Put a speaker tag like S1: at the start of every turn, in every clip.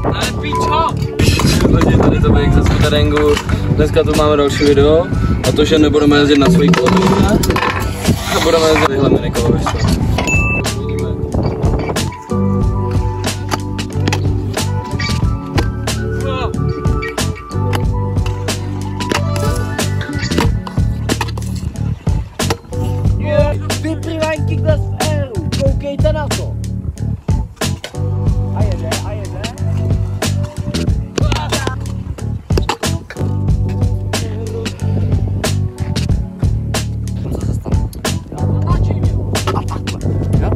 S1: Ale píčo! Tady to bude ze terénku. Dneska tu máme další video. A to, že nebudeme jezdit na svojí koloběžce. A budeme jezdit tyhle mini koloběžce.
S2: Vyplývaňky klas v éru, koukejte na to. A jede, a jede. Co se stane? A takhle. Jo?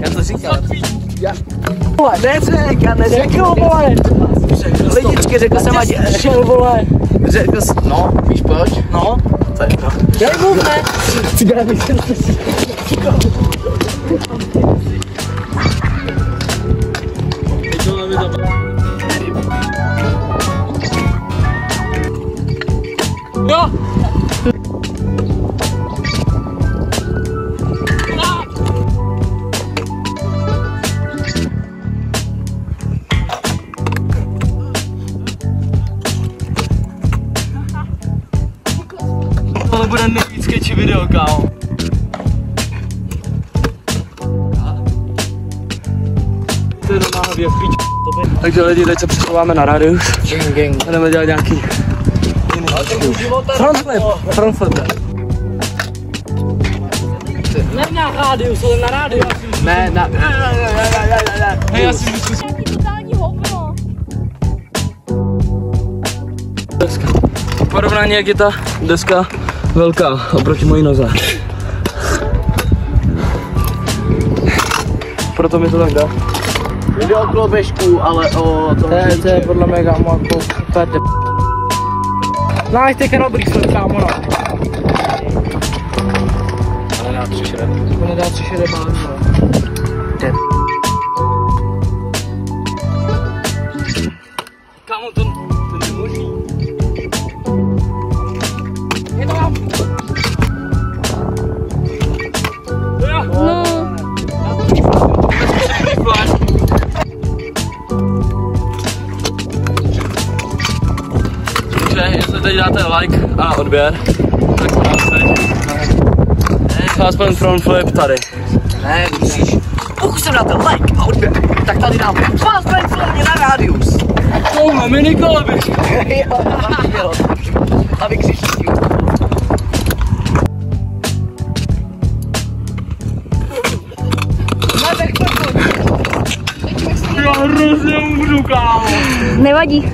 S2: Já to říkal. Neřek, já neřekl, vole. Lidičky, řekl jsem, ať šel, vole. Řekl jsem, no, víš proč? No. Co je to? Dej mu, ne? Cigány jsem to si. Jo!
S1: Tohle bude nejvíc sketchy video, kámo. To je doma hlavě v píč. Takže lidi, teď se přesouváme na rádius. A jdeme dělat nějaký jiný frontflip. Frontflip.
S2: Ne na rádius, ale na rádius.
S1: Ne, na... Hej, já si myslím...
S3: Totální hovno.
S1: Deska. V porovnání, jak je ta deska velká oproti mojí noze. Proto mi to tak dá.
S2: Jde o koloběžku, ale o tom
S1: To je podle mě, kámo, jako super de...
S2: No, ale teďka dobrý sled, kámo, no.
S1: Ale dá 3 šede.
S2: To nedá 3 šede bán, no.
S1: Kámo, to nemožný.
S2: Je to mám.
S3: No.
S1: Takže jestli teď dáte like a odběr, tak se nás teď. Aspoň frontflip tady.
S2: Ne, musíš. Pokud jsem dáte like a odběr, tak tady dám vás hlavně na rádius.
S1: Tohle mini koloběžka.
S2: Jo, a vykřičí.
S1: Já hrozně umřu, kámo.
S3: Nevadí.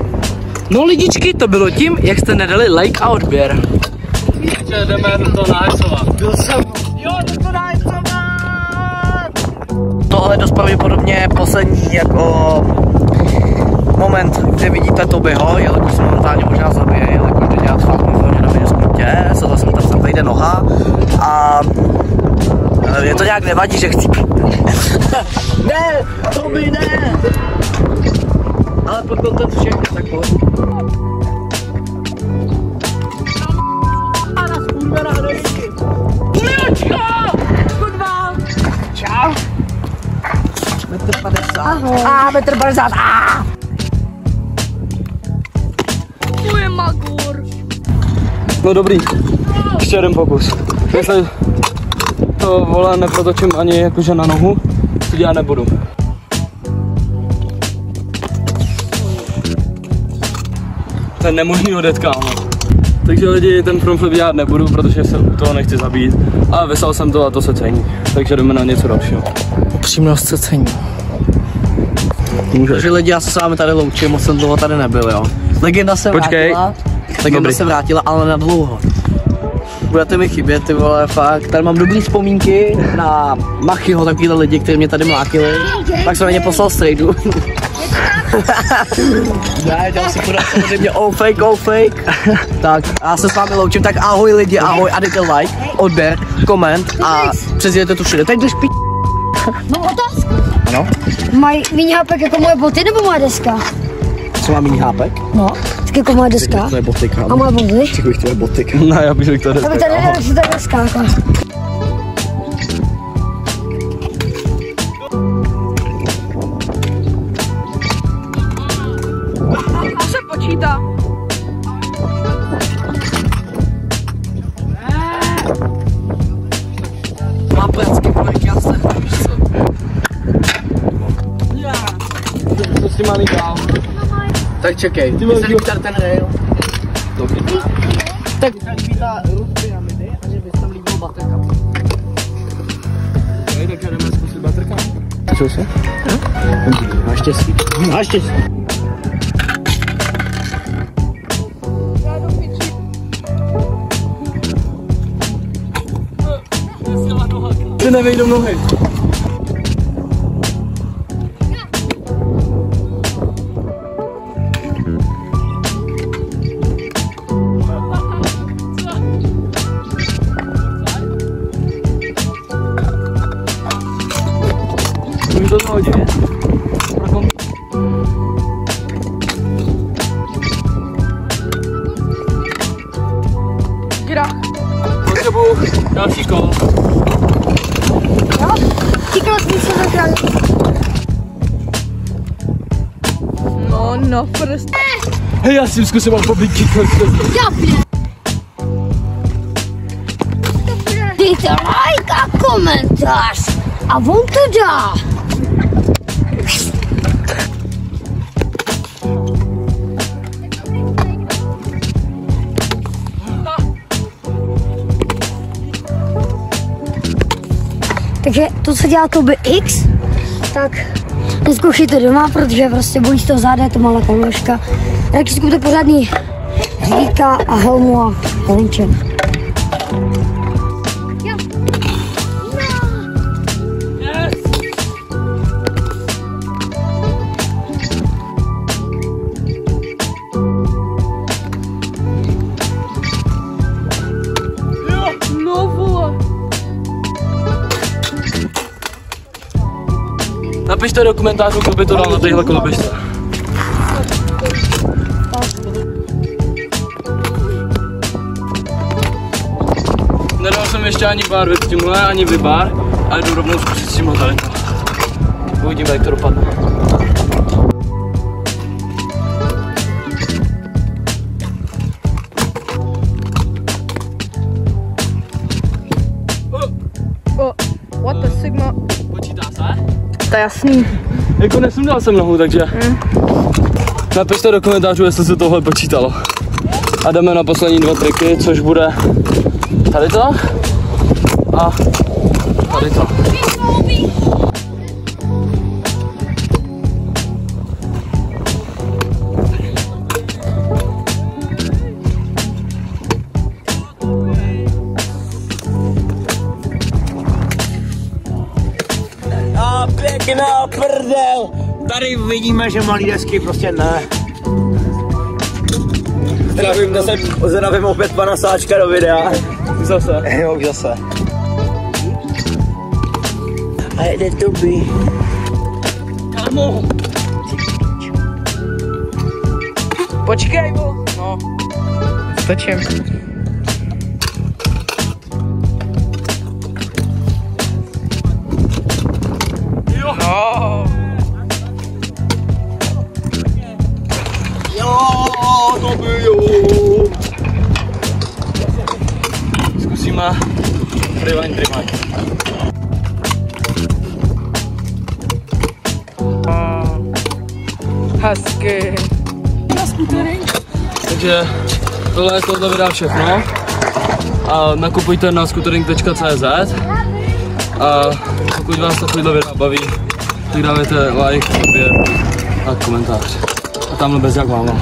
S2: No lidičky, to bylo tím, jak jste nedali like a odběr.
S1: Ještě jdeme do toho nahajcovat.
S2: Byl jsem. Jo, jdu to nahajcovat! Tohle je dost pravděpodobně poslední jako moment, kde vidíte Tobyho, jelikož se momentálně možná zabije, jelikož jde dělat fakt hodně na videosprintě, se zase mi tam vejde noha a je to nějak nevadí, že chci. Ne, Toby ne! Ale pod kontent všechno, tak pojď. A na skurve na hrošky. Kuliočko! Kurva! Čau! 1,50 m. A 1,50 m.
S3: Můj magur.
S1: No dobrý, ještě jeden pokus. Jestli to, vole, neprotočím ani jakože na nohu, to dělat nebudu. To je nemožný odjet, kámo. Takže lidi, ten frontflip dělat nebudu, protože se u toho nechci zabít. Ale vyslal jsem to a to se cení. Takže jdeme na něco dalšího.
S2: Upřímnost se cení. Takže lidi, já se s vámi tady loučím, moc jsem dlouho tady nebyl, jo. Legenda se vrátila. Legenda se vrátila, ale na dlouho. Budete mi chybět, ty vole, fakt. Tady mám dobrý vzpomínky na Machyho, takovýhle lidi, kteří mě tady mlátili. Tak jsem na ně poslal strejdu. Ne, dělal si podat samozřejmě all fake. Tak, já se s vámi loučím, tak ahoj lidi, ahoj, a dejte like, odběr, koment a přezděte tu všude. Teď jdeš pít.
S3: Mám otázku.
S2: Ano?
S3: Mají méně hapek jako moje boty nebo moje deska?
S2: Co má mini hápek?
S3: No, tak jako moje deska.
S2: To je boty, kámo.
S3: A moje boty.
S2: Čekuji, to je boty, kámo.
S1: Ne, já bych řekl, to je
S3: Aby tady nevím, že to je deska. Jako.
S4: To se počítá.
S2: Má plecky, kolik já se.
S1: To si malý dál.
S2: Tak čekej, ty se líbí ten rail.
S1: Dobrý.
S2: Tak se líbí ta růst pyramidy a že bys tam líbil baterka.
S1: Tak jdeme zkusit baterka.
S2: Co se? Máš štěstí. Máš štěstí.
S1: Ty nevejdou nohy. Můžu to zahodit?
S4: Grach.
S1: Potřebuji další kolo.
S3: Jo? Tíkalo jsem se zakrát.
S4: No, prst.
S1: Hej, já si zkusím poblíky.
S3: Dejte like a komentář. A on to dá. Takže to, co dělá Toby X, tak nezkoušejte doma, protože prostě bojí z toho záda, je to malá kamoška. Radši zkuste pořádný řídítka a helmu a helmček.
S4: No vole.
S1: Napište do komentářů, kdo by to dal na téhle koloběžce. Nedal jsem ještě ani barvy s tímhle, ani vybar, ale jdu rovnou zkusit s tímhle tady. Uvidíme, jak to dopadne.
S4: Oh, what the sigma?
S1: Počítá se?
S4: To je jasný.
S1: Jako nesundal jsem nohu, takže napište do komentářů, jestli se tohle počítalo. A jdeme na poslední 2 triky, což bude tady to a tady to.
S2: A pěkná prdel. Tady vidíme, že malý desky prostě ne. Zdravím opět pana Sáčka do videa.
S1: Zase.
S2: Jo, zase. A jde Toby.
S1: Kámo.
S4: Počkej, bo. No. Stačím.
S1: Jo.
S4: No.
S2: Jo, Toby, jo.
S1: Zkusíme rewind rewind.
S4: Hezky.
S1: Takže tohle je tohle videa všechno. A nakupujte na scootering.cz. A pokud vás takovýhle videa baví, tak dávajte like, odběr a komentář. A tamhle bez jak máma.